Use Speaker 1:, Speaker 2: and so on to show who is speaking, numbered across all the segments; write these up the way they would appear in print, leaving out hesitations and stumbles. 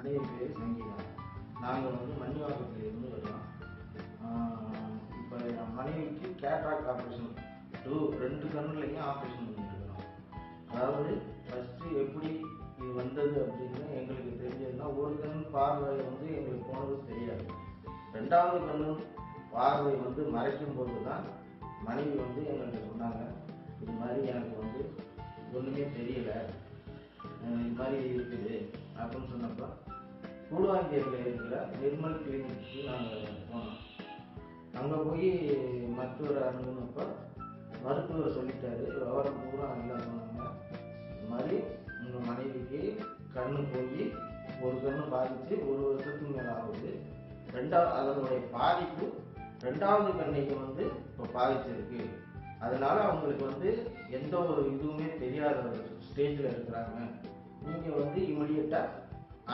Speaker 1: மனைவி பேர் சங்கீதா. நாங்கள் வந்து மணிவாக்கத்திலிருந்து வரோம். இப்போ என் மனைவிக்கு கேட்ராக்ட் ஆப்ரேஷன் 2 கண்ணுலையும் ஆப்ரேஷன் பண்ணிட்டுருக்கிறோம். அதாவது ஃபஸ்ட்டு எப்படி இது வந்தது அப்படின்னு எங்களுக்கு தெரிஞ்சதுன்னா, ஒரு கண் பார்வை வந்து எங்களுக்கு போனது தெரியாது. 2வது கண்ணு பார்வை வந்து மறைக்கும் போது தான் மனைவி வந்து எங்களுக்கு சொன்னாங்க, இது மாதிரி எனக்கு வந்து ஒன்றுமே தெரியலை, இது மாதிரி இருக்குது அப்படின்னு சொன்னப்போ கூடுவாஞ்சேரியில் இருக்கிற நிர்மல் கிளினிக்கு நாங்கள் போனோம். அங்கே போய் மருத்துவரை அணுகுனப்போ மருத்துவர் சொல்லிட்டாரு, விவரம் பூரா எல்லாம் சொன்னாங்க. இது மாதிரி உங்கள் மனைவிக்கு கண்ணு போய் ஒரு கண்ணு பாதித்து 1 வருஷத்துக்கு மேலே ஆகுது. அதனுடைய பாதிப்பு 2வது கண்ணைக்கு வந்து இப்போ பாதிச்சிருக்கு. அதனால அவங்களுக்கு வந்து எந்த ஒரு இதுவுமே தெரியாத ஒரு ஸ்டேஜில் இருக்கிறாங்க. நீங்கள் வந்து இமிடியட்டாக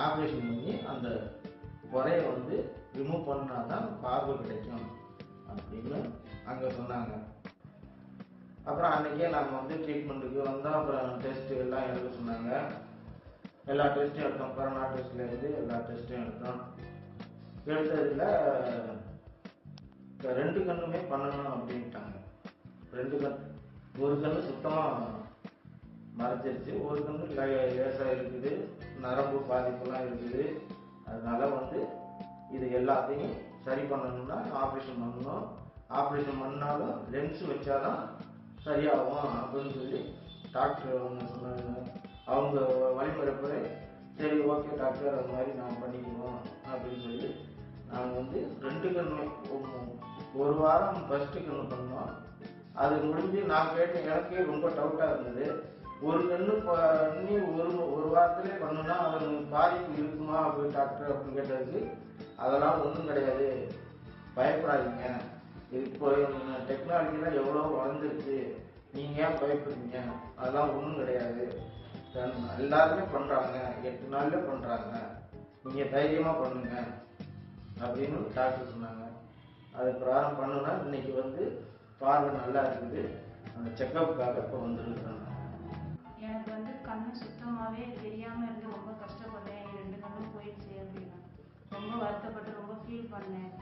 Speaker 1: ஆப்ரேஷன் பண்ணி அந்த குறையை வந்து ரிமூவ் பண்ணால் தான் பார்வை கிடைக்கும் அப்படின்னு அங்கே சொன்னாங்க. அப்புறம் அன்றைக்கே நம்ம வந்து ட்ரீட்மெண்ட்டுக்கு வந்தோம். அப்புறம் டெஸ்ட்டு எல்லாம் எடுக்க சொன்னாங்க. எல்லா டெஸ்ட்டும் எடுத்தோம். கொரோனா டெஸ்ட்லேருந்து எல்லா டெஸ்ட்டும் எடுத்தோம். எடுத்ததில் 2 கண்ணுமே பண்ணணும் அப்படின்ட்டாங்க. 2 கண், ஒரு கண்ணு சுத்தமாக மறைச்சிருச்சு, ஒரு கண்ணு லேசாக இருக்குது, நரம்பு பாதிப்புலாம் இருக்குது. அதனால வந்து இது எல்லாத்தையும் சரி பண்ணணும்னா ஆப்ரேஷன் பண்ணணும். ஆப்ரேஷன் பண்ணாலும் லென்ஸ் வச்சாதான் சரியாகும் அப்படின்னு சொல்லி டாக்டர் வந்து சொன்னாங்க. அவங்க வழிமுறைப்படி சரி ஓகே டாக்டர், அது மாதிரி நாம் பண்ணிக்குவோம் அப்படின்னு சொல்லி நாங்கள் வந்து 2 கண்ணு ஒரு வாரம் ஃபஸ்ட்டு கண்ணு பண்ணோம். அது முடிஞ்சு நான் கேட்டேன், எனக்கே ரொம்ப டவுட்டாக இருந்தது. ஒரு கண்ணு பண்ணி ஒரு வாரத்திலே பண்ணணும்னா அது பாதிப்பு இருக்குமா அப்படி டாக்டர் அப்படின்னு கேட்டதுக்கு, அதெல்லாம் ஒன்றும் கிடையாது, பயப்படாதீங்க, இப்போ டெக்னாலஜிலாம் எவ்வளோ வளர்ந்துருச்சு, நீங்கள் ஏன் பயப்படுறீங்க, அதெல்லாம் ஒன்றும் கிடையாது, எல்லாருமே பண்ணுறாங்க, 8 நாள்ல பண்ணுறாங்க, நீங்கள் தைரியமாக பண்ணுங்க அப்படின்னு டாக்டர் சொன்னாங்க. அது பிரகாரம் பண்ணுனா இன்னைக்கு வந்து பார்வை நல்லா இருக்குது. அந்த செக்கப்புக்காக இப்போ வந்துருக்குறாங்க.
Speaker 2: எனக்கு வந்து கண்ணு சுத்தமாகவே தெரியாமல் இருந்து ரொம்ப கஷ்டப்பட்டேன். 2 கண்ணும் போயிடுச்சு அப்படின்னு ரொம்ப வருத்தப்பட்டு ரொம்ப ஃபீல் பண்ணேன்.